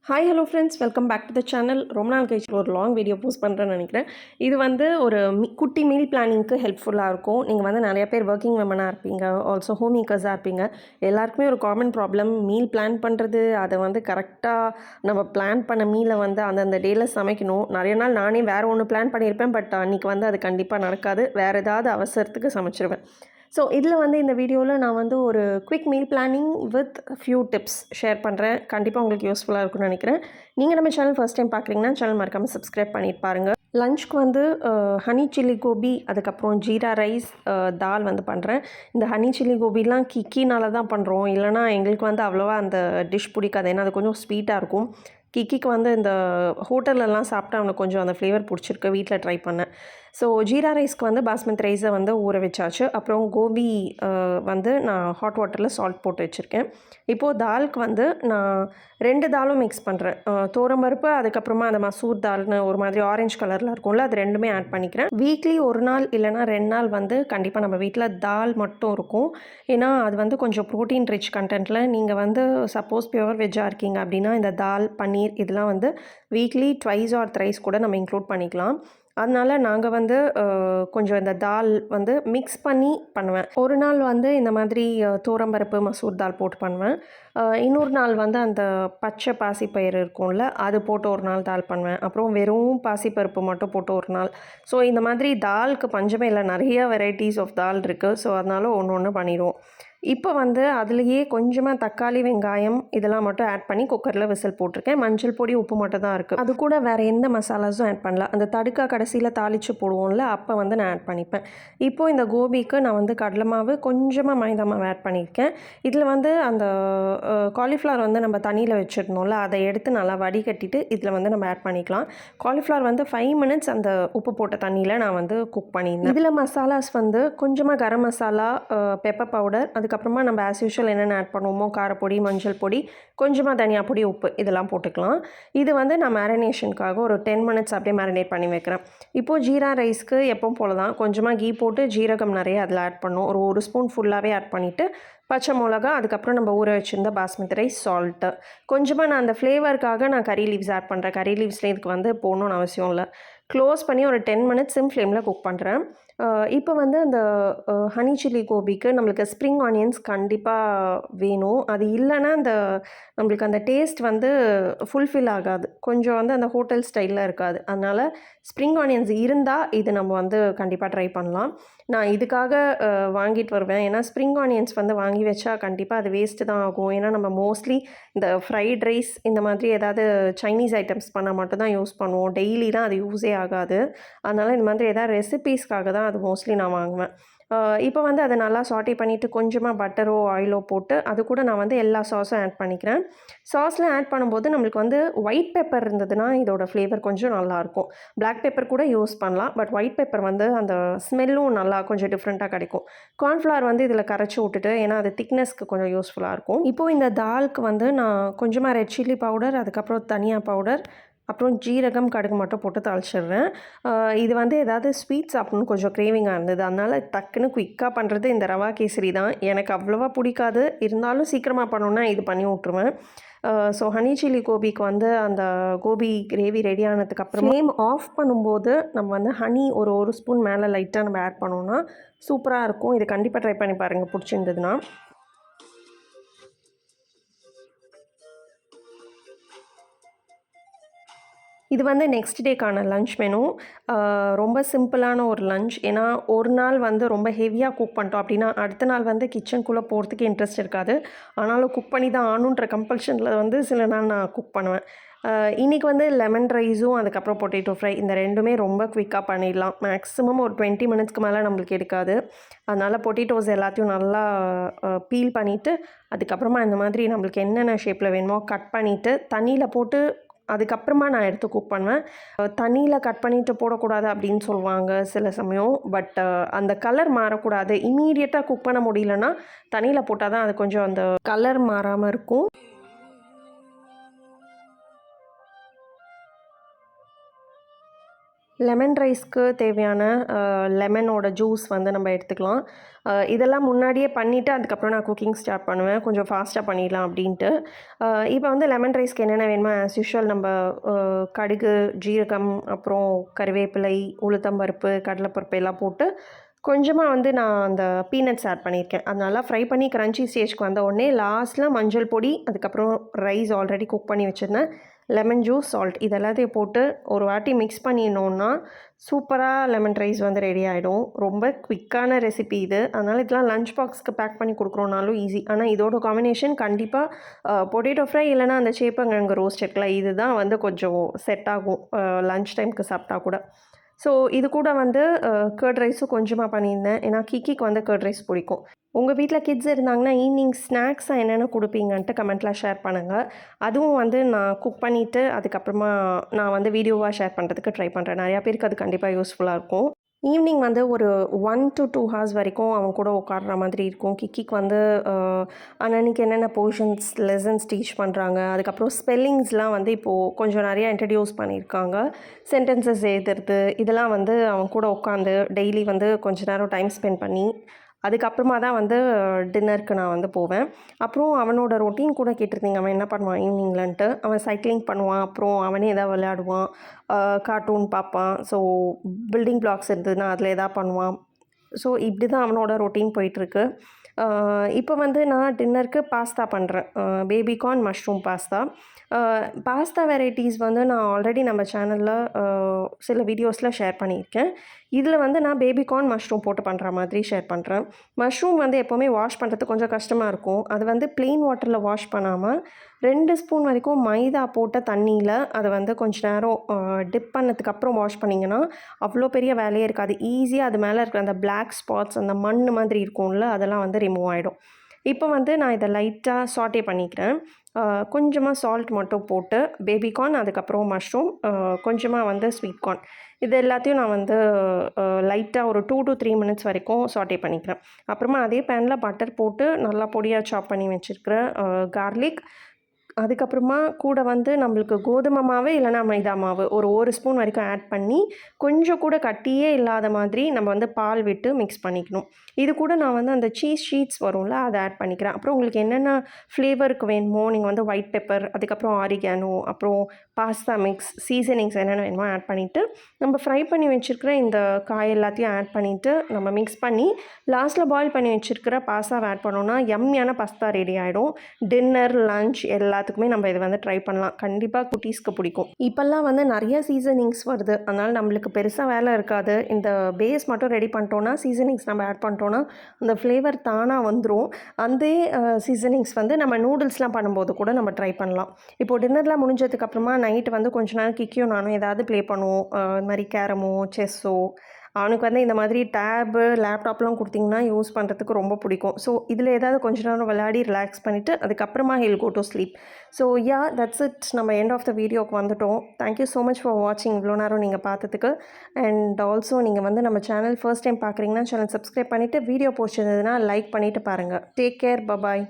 Hi hello friends, welcome back to the channel. ரொம்ப நாள் கழிச்சு ஒரு லாங் வீடியோ போஸ்ட் பண்ணுறேன்னு நினைக்கிறேன். இது வந்து ஒரு குட்டி மீல் பிளானிங்க்கு ஹெல்ப்ஃபுல்லாக இருக்கும். நீங்கள் வந்து நிறைய பேர் ஒர்க்கிங் விமனாக இருப்பீங்க, ஆல்சோ ஹோம் மேக்கர்ஸாக இருப்பீங்க. எல்லாருக்குமே ஒரு காமன் ப்ராப்ளம் மீல் பிளான் பண்ணுறது. அதை வந்து கரெக்டாக நம்ம பிளான் பண்ண மீலை வந்து அந்தந்த டேயில் சமைக்கணும். நிறைய நாள் நானே வேறு ஒன்று பிளான் பண்ணியிருப்பேன், பட் அன்றைக்கி வந்து அது கண்டிப்பாக நடக்காது. வேறு ஏதாவது அவசரத்துக்கு சமைச்சிருவேன். ஸோ இதில் வந்து இந்த வீடியோவில் நான் வந்து ஒரு quick meal planning with few tips share பண்ணுறேன். கண்டிப்பாக உங்களுக்கு யூஸ்ஃபுல்லாக இருக்கும்னு நினைக்கிறேன். நீங்கள் நம்ம சேனல் ஃபர்ஸ்ட் டைம் பார்க்குறீங்கன்னா சேனல் மறக்காமல் சப்ஸ்கிரைப் பண்ணிட்டு பாருங்கள். லஞ்சுக்கு வந்து ஹனி சில்லி கோபி, அதுக்கப்புறம் ஜீரா ரைஸ், தால் வந்து பண்ணுறேன். இந்த ஹனி சில்லி கோபிலாம் கிக்கினால தான் பண்ணுறோம், இல்லைனா எங்களுக்கு வந்து அவ்வளோவா அந்த டிஷ் பிடிக்காது. ஏன்னா அது கொஞ்சம் ஸ்வீட்டாக இருக்கும். கிக்கிக்கு வந்து இந்த ஹோட்டல்லலாம் சாப்பிட்டா அவனுக்கு கொஞ்சம் அந்த ஃப்ளேவர் பிடிச்சிருக்கு, வீட்டில் ட்ரை பண்ணேன். ஸோ ஜீரா ரைஸ்க்கு வந்து பாஸ்மதி ரைஸை வந்து ஊற வச்சாச்சு. அப்புறம் கோபி வந்து நான் ஹாட் வாட்டரில் சால்ட் போட்டு வச்சுருக்கேன். இப்போது தாலுக்கு வந்து நான் 2 தாலும் மிக்ஸ் பண்ணுறேன். துவரம்பருப்பு, அதுக்கப்புறமா அந்த மசூர் தால்னு ஒரு மாதிரி ஆரஞ்சு கலரில் இருக்கும்ல, அது 2மே ஆட் பண்ணிக்கிறேன். வீக்லி 1 நாள் இல்லைனா 2 நாள் வந்து கண்டிப்பாக நம்ம வீட்டில் தால் மட்டும் இருக்கும். ஏன்னா அது வந்து கொஞ்சம் ப்ரோட்டீன் ரிச் கண்டென்ட்டில். நீங்கள் வந்து சப்போஸ் பியூர் வெஜ்ஜாக இருக்கீங்க அப்படின்னா இந்த தால், பன்னீர் இதெல்லாம் வந்து வீக்லி ட்வைஸ் ஆர் த்ரைஸ் கூட நம்ம இன்க்ளூட் பண்ணிக்கலாம். அதனால் நாங்கள் வந்து கொஞ்சம் இந்த தால் வந்து மிக்ஸ் பண்ணி பண்ணுவேன். ஒரு நாள் வந்து இந்த மாதிரி துவரம்பருப்பு, மசூர் தால் போட்டு பண்ணுவேன். இன்னொரு நாள் வந்து அந்த பச்சை பாசிப்பயிறு இருக்கும்ல, அது போட்டு ஒரு நாள் தால் பண்ணுவேன். அப்புறம் வெறும் பாசிப்பருப்பு மட்டும் போட்டு ஒரு நாள். ஸோ இந்த மாதிரி தாலுக்கு பஞ்சமே இல்லை, நிறைய வெரைட்டிஸ் ஆஃப் தால் இருக்குது. ஸோ அதனால ஒன்று ஒன்று பண்ணிடுவோம். இப்போ வந்து அதுலேயே கொஞ்சமாக தக்காளி, வெங்காயம் இதெல்லாம் மட்டும் ஆட் பண்ணி குக்கரில் விசில் போட்டிருக்கேன். மஞ்சள் பொடி, உப்பு மட்டும் தான் இருக்குது. அது கூட வேறு எந்த மசாலாஸும் ஆட் பண்ணல. அந்த தடுக்கா கடைசியில் தாளித்து போடுவோம்ல, அப்போ வந்து நான் ஆட் பண்ணிப்பேன். இப்போது இந்த கோபிக்கு நான் வந்து கடலை மாவு, கொஞ்சமாக மைதா மாவு ஆட் பண்ணியிருக்கேன். இதில் வந்து அந்த காலிஃப்ளவர் வந்து நம்ம தண்ணியில் வச்சுருந்தோம்ல, அதை எடுத்து நல்லா வடிகட்டிட்டு இதில் வந்து நம்ம ஆட் பண்ணிக்கலாம். காலிஃப்ளவர் வந்து 5 மினிட்ஸ் அந்த உப்பு போட்ட தண்ணியில் நான் வந்து குக் பண்ணியிருந்தேன். இதில் மசாலாஸ் வந்து கொஞ்சமாக கரம் மசாலா, பெப்பர் பவுடர், அதுக்கப்புறமா நம்ம ஆஸ் யூஷுவல் என்னென்ன ஆட் பண்ணுவோமோ காரப்பொடி, மஞ்சள் பொடி, கொஞ்சமாக தனியா பொடி, உப்பு இதெல்லாம் போட்டுக்கலாம். இது வந்து நான் மேரினேஷனுக்காக ஒரு 10 மினிட்ஸ் அப்படியே மேரினேட் பண்ணி வைக்கிறேன். இப்போது ஜீரா ரைஸ்க்கு எப்பவும் போல தான் கொஞ்சமாக கீ போட்டு ஜீரகம் நிறைய அதில் ஆட் பண்ணணும். ஒரு ஸ்பூன் ஃபுல்லாகவே ஆட் பண்ணிவிட்டு பச்சை மிளகா, அதுக்கப்புறம் நம்ம ஊற வச்சுருந்த பாஸ்மதி ரைஸ், சால்ட்டு, கொஞ்சமாக நான் அந்த ஃப்ளேவருக்காக நான் கறி லீவ்ஸ் ஆட் பண்ணுறேன். கறி லீவ்ஸ்லேயே இதுக்கு வந்து போடணும்னு அவசியம் இல்லை. க்ளோஸ் பண்ணி ஒரு 10 மினிட்ஸ் சிம் ஃப்ளேமில் குக் பண்ணுறேன். இப்போ வந்து அந்த ஹனி சில்லி கோபிக்கு நம்மளுக்கு ஸ்ப்ரிங் ஆனியன்ஸ் கண்டிப்பாக வேணும். அது இல்லைன்னா அந்த நம்மளுக்கு அந்த டேஸ்ட் வந்து ஃபுல்ஃபில் ஆகாது. கொஞ்சம் வந்து அந்த ஹோட்டல் ஸ்டைலில் இருக்காது. அதனால் ஸ்ப்ரிங் ஆனியன்ஸ் இருந்தால் இது நம்ம வந்து கண்டிப்பாக ட்ரை பண்ணலாம். நான் இதுக்காக வாங்கிட்டு வருவேன். ஏன்னா ஸ்ப்ரிங் ஆனியன்ஸ் வந்து வாங்கி வச்சா கண்டிப்பாக அது வேஸ்ட்டு தான் ஆகும். ஏன்னா நம்ம மோஸ்ட்லி இந்த ஃப்ரைட் ரைஸ் இந்த மாதிரி ஏதாவது சைனீஸ் ஐட்டம்ஸ் பண்ணால் மட்டும் தான் யூஸ் பண்ணுவோம். டெய்லிலாம் அது யூஸே ஆகாது. அதனால் இந்த மாதிரி ஏதாவது ரெசிபீஸ்க்காக தான் அது மோஸ்ட்லி நான் வாங்குவேன். இப்போ வந்து அதை நல்லா சாட்டே பண்ணிவிட்டு கொஞ்சமாக பட்டரோ ஆயிலோ போட்டு அது கூட நான் வந்து எல்லா சாஸும் ஆட் பண்ணிக்கிறேன். சாஸ்லாம் ஆட் பண்ணும்போது நம்மளுக்கு வந்து ஒயிட் பெப்பர் இருந்ததுன்னா இதோட ஃப்ளேவர் கொஞ்சம் நல்லாயிருக்கும். பிளாக் பெப்பர் கூட யூஸ் பண்ணலாம், பட் ஒயிட் பெப்பர் வந்து அந்த ஸ்மெல்லும் நல்லா கொஞ்சம் டிஃப்ரெண்ட்டாக கிடைக்கும். கார்ன்ஃப்ளவர் வந்து இதில் கரைச்சி விட்டுட்டு, ஏன்னா அது திக்னஸ்க்கு கொஞ்சம் யூஸ்ஃபுல்லாக இருக்கும். இப்போது இந்த தாலுக்கு வந்து நான் கொஞ்சமாக ரெட் சில்லி பவுடர், அதுக்கப்புறம் தனியா பவுடர், அப்புறம் ஜீரகம், கடுகு மட்டும் போட்டு தாளிச்சிடுறேன். இது வந்து ஏதாவது ஸ்வீட் சாப்பிட்ணுன்னு கொஞ்சம் கிரேவிங்காக இருந்தது. அதனால் டக்குன்னு குயிக்காக பண்ணுறது இந்த ரவா கேசரி தான். எனக்கு அவ்வளோவா பிடிக்காது, இருந்தாலும் சீக்கிரமாக பண்ணணுன்னா இது பண்ணி விட்ருவேன். ஸோ ஹனி சில்லி கோபிக்கு வந்து அந்த கோபி கிரேவி ரெடி ஆனதுக்கப்புறம் ஃப்ளேம் ஆஃப் பண்ணும்போது நம்ம வந்து ஹனி ஒரு ஸ்பூன் மேலே லைட்டாக நம்ம ஆட் பண்ணோன்னா சூப்பராக இருக்கும். இது கண்டிப்பாக ட்ரை பண்ணி பாருங்கள் பிடிச்சிருந்ததுன்னா. இது வந்து நெக்ஸ்ட் டேக்கான லன்ச் மெனு. ரொம்ப சிம்பிளான ஒரு லன்ச். ஏன்னா ஒரு நாள் வந்து ரொம்ப ஹெவியாக குக் பண்ணிட்டோம் அப்படின்னா அடுத்த நாள் வந்து கிச்சனுக்குள்ளே போகிறதுக்கு இன்ட்ரெஸ்ட் இருக்காது. ஆனாலும் குக் பண்ணி தான் ஆகணுன்ற கம்பல்ஷனில் வந்து சில நாள் நான் குக் பண்ணுவேன். இன்றைக்கி வந்து லெமன் ரைஸும் அதுக்கப்புறம் பொட்டேட்டோ ஃப்ரை இந்த 2மே ரொம்ப குயிக்காக பண்ணிடலாம். மேக்ஸிமம் ஒரு 20 மினிட்ஸ்க்கு மேலே நம்மளுக்கு எடுக்காது. அதனால் பொட்டேட்டோஸ் எல்லாத்தையும் நல்லா பீல் பண்ணிவிட்டு அதுக்கப்புறமா இந்த மாதிரி நம்மளுக்கு என்னென்ன ஷேப்பில் வேணுமோ கட் பண்ணிவிட்டு தண்ணியில் போட்டு அதுக்கப்புறமா நான் எடுத்து குக் பண்ணுவேன். தண்ணியில் கட் பண்ணிவிட்டு போடக்கூடாது அப்படின்னு சொல்லுவாங்க சில சமயம். பட் அந்த கலர் மாறக்கூடாது. இம்மீடியட்டாக குக் பண்ண முடியலன்னா தண்ணியில் போட்டால் தான் அது கொஞ்சம் அந்த கலர் மாறாமல் இருக்கும். லெமன் ரைஸ்க்கு தேவையான லெமனோட ஜூஸ் வந்து நம்ம எடுத்துக்கலாம். இதெல்லாம் முன்னாடியே பண்ணிவிட்டு அதுக்கப்புறம் நான் குக்கிங் ஸ்டார்ட் பண்ணுவேன். கொஞ்சம் ஃபாஸ்ட்டாக பண்ணிடலாம் அப்படின்ட்டு. இப்போ வந்து லெமன் ரைஸ்க்கு என்னென்ன வேணுமோ ஆஸ் யூஷுவல் நம்ம கடுகு, ஜீரகம், அப்புறம் கறிவேப்பிலை, உளுத்தம்பருப்பு, கடலைப்பருப்பு எல்லாம் போட்டு கொஞ்சமாக வந்து நான் அந்த பீனட்ஸ் ஆட் பண்ணியிருக்கேன். அது நல்லா ஃப்ரை பண்ணி கிரன்ச்சி ஸ்டேஜ்க்கு வந்த உடனே லாஸ்ட்டில் மஞ்சள் பொடி, அதுக்கப்புறம் ரைஸ் ஆல்ரெடி குக் பண்ணி வச்சுருந்தேன், லெமன் ஜூஸ், சால்ட் இது எல்லாத்தையும் போட்டு ஒரு வாட்டி மிக்ஸ் பண்ணினோன்னா சூப்பராக லெமன் ரைஸ் வந்து ரெடி ஆகிடும். ரொம்ப குவிக்கான ரெசிபி இது. அதனால் இதெல்லாம் லஞ்ச் பாக்ஸ்க்கு பேக் பண்ணி கொடுக்குறோனாலும் ஈஸி. ஆனால் இதோட காம்பினேஷன் கண்டிப்பாக பொட்டேட்டோ ஃப்ரை இல்லைனா அந்த சேப்பங்கிழங்கு ரோஸ்ட் இருக்குல்ல, இதுதான் வந்து கொஞ்சம் செட் ஆகும் லஞ்ச் டைமுக்கு சாப்பிட்டா கூட. ஸோ இது கூட வந்து கர்ட் ரைஸும் கொஞ்சமாக பண்ணியிருந்தேன். ஏன்னா கிக்கிக்கு வந்து கர்ட் ரைஸ் பிடிக்கும். உங்கள் வீட்டில் கிட்ஸ் இருந்தாங்கன்னா ஈவினிங் ஸ்நாக்ஸாக என்னென்ன கொடுப்பீங்கன்ட்டு கமெண்ட்டில் ஷேர் பண்ணுங்கள். அதுவும் வந்து நான் குக் பண்ணிவிட்டு அதுக்கப்புறமா நான் வந்து வீடியோவாக ஷேர் பண்ணுறதுக்கு ட்ரை பண்ணுறேன். நிறையா பேருக்கு அது கண்டிப்பாக யூஸ்ஃபுல்லாக இருக்கும். ஈவினிங் வந்து ஒரு 1 to 2 ஹார்ஸ் வரைக்கும் அவன் கூட உட்கார்ற மாதிரி இருக்கும். கிக்கிக்கு வந்து அன்னன்னைக்கு என்னென்ன போர்ஷன்ஸ் லெசன்ஸ் டீச் பண்ணுறாங்க, அதுக்கப்புறம் ஸ்பெல்லிங்ஸ்லாம் வந்து இப்போது கொஞ்சம் நிறையா இன்ட்ரடியூஸ் பண்ணியிருக்காங்க. சென்டென்சஸ் எழுதுறது இதெல்லாம் வந்து அவன் கூட உட்காந்து டெய்லி வந்து கொஞ்ச நேரம் டைம் ஸ்பெண்ட் பண்ணி அதுக்கப்புறமா தான் வந்து டின்னருக்கு நான் வந்து போவேன். அப்புறம் அவனோட ரொட்டீன் கூட கேட்டிருந்தீங்க, அவன் என்ன பண்ணுவான் ஈவினிங்லன்ட்டு. அவன் சைக்கிளிங் பண்ணுவான், அப்புறம் அவனே எதாவது விளையாடுவான், கார்ட்டூன் பார்ப்பான். ஸோ பில்டிங் பிளாக்ஸ் இருந்ததுன்னா அதில் எதாவது பண்ணுவான். ஸோ இப்படி தான் அவனோட ரொட்டீன் போயிட்டுருக்கு. இப்போ வந்து நான் டின்னருக்கு பாஸ்தா பண்ணுறேன். Baby corn mushroom pasta. Pasta varieties வந்து நான் ஆல்ரெடி நம்ம சேனலில் சில வீடியோஸில் ஷேர் பண்ணியிருக்கேன். இதில் வந்து நான் பேபிகார்ன் மஷ்ரூம் போட்டு பண்ணுற மாதிரி ஷேர் பண்ணுறேன். மஷ்ரூம் வந்து எப்போவுமே வாஷ் பண்ணுறது கொஞ்சம் கஷ்டமாக இருக்கும். அது வந்து ப்ளெயின் வாட்டரில் வாஷ் பண்ணாமல் 2 ஸ்பூன் வரைக்கும் மைதா போட்ட தண்ணியில் அதை வந்து கொஞ்ச நேரம் டிப் பண்ணதுக்கப்புறம் வாஷ் பண்ணிங்கன்னா அவ்வளோ பெரிய வேலையே இருக்காது. ஈஸியாக அது மேலே இருக்கிற அந்த பிளாக் ஸ்பாட்ஸ், அந்த மண் மாதிரி இருக்கும்ல, அதெல்லாம் வந்து ரிமூவ் ஆகிடும். இப்போ வந்து நான் இதை லைட்டாக சாட்டே பண்ணிக்கிறேன். கொஞ்சமாக சால்ட் மட்டும் போட்டு பேபிகார்ன், அதுக்கப்புறம் மஷ்ரூம், கொஞ்சமாக வந்து ஸ்வீட் கார்ன் இது எல்லாத்தையும் நான் வந்து லைட்டாக ஒரு 2 to 3 மினிட்ஸ் வரைக்கும் சாட்டே பண்ணிக்கிறேன். அப்புறமா அதே பேனில் பட்டர் போட்டு நல்லா பொடியாக சாப் பண்ணி வச்சுருக்கிற கார்லிக், அதுக்கப்புறமா கூட வந்து நம்மளுக்கு கோதுமை மாவு இல்லைனா மைதா மாவு ஒரு ஸ்பூன் வரைக்கும் ஆட் பண்ணி கொஞ்சம் கூட கட்டியே இல்லாத மாதிரி நம்ம வந்து பால் விட்டு மிக்ஸ் பண்ணிக்கணும். இது கூட நான் வந்து அந்த சீஸ் ஷீட்ஸ் வரும்ல, அதை ஆட் பண்ணிக்கிறேன். அப்புறம் உங்களுக்கு என்னென்ன ஃப்ளேவருக்கு வேணுமோ நீங்கள் வந்து ஒயிட் பெப்பர், அதுக்கப்புறம் ஆரிகானோ, அப்புறம் பாஸ்தா மிக்ஸ், சீசனிங்ஸ் என்னென்ன வேணுமோ ஆட் பண்ணிவிட்டு நம்ம ஃப்ரை பண்ணி வச்சுருக்கிற இந்த காய் எல்லாத்தையும் ஆட் பண்ணிவிட்டு நம்ம மிக்ஸ் பண்ணி லாஸ்ட்டில் பாயில் பண்ணி வச்சுருக்கிற பாஸ்தாவை ஆட் பண்ணோன்னா எம்மியான பாஸ்தா ரெடி ஆகிடும். டின்னர், லன்ச் எல்லாத்துக்குமே நம்ம இதை வந்து ட்ரை பண்ணலாம். கண்டிப்பாக குட்டீஸ்க்கு பிடிக்கும். இப்போல்லாம் வந்து நிறைய சீசனிங்ஸ் வருது, அதனால் நம்மளுக்கு பெருசாக வேலை இருக்காது. இந்த பேஸ் மட்டும் ரெடி பண்ணிட்டோன்னா சீசனிங்ஸ் நம்ம ஆட் பண்ணிட்டோன்னா அந்த ஃப்ளேவர் தானாக வந்துடும். அந்த சீசனிங்ஸ் வந்து நம்ம நூடுல்ஸ்லாம் பண்ணும்போது கூட நம்ம ட்ரை பண்ணலாம். இப்போது டின்னர்லாம் முடிஞ்சதுக்கப்புறமா நைட்டு வந்து கொஞ்ச நேரம் கிக்கியும் நானும் ஏதாவது ப்ளே பண்ணுவோம். இது மாதிரி கேரமோ, செஸ்ஸோ. அவனுக்கு வந்து இந்த மாதிரி டேபு, லேப்டாப்லாம் கொடுத்திங்கன்னா யூஸ் பண்ணுறதுக்கு ரொம்ப பிடிக்கும். ஸோ இதில் ஏதாவது கொஞ்ச நேரம் விளையாடி ரிலாக்ஸ் பண்ணிவிட்டு அதுக்கப்புறமா will go to sleep. So that's it. நம்ம எண்ட் ஆஃப் த வீடியோக்கு வந்துட்டோம். தேங்க்யூ ஸோ மச் ஃபார் வாட்சிங். இவ்வளோ நேரம் நீங்கள் பார்த்ததுக்கு. அண்ட் ஆல்சோ நீங்கள் வந்து நம்ம சேனல் ஃபர்ஸ்ட் டைம் பார்க்குறீங்கன்னா சேனல் சப்ஸ்கிரைப் பண்ணிவிட்டு வீடியோ பிடிச்சிருந்ததுன்னா லைக் பண்ணிவிட்டு பாருங்கள். Take care. பபாய்.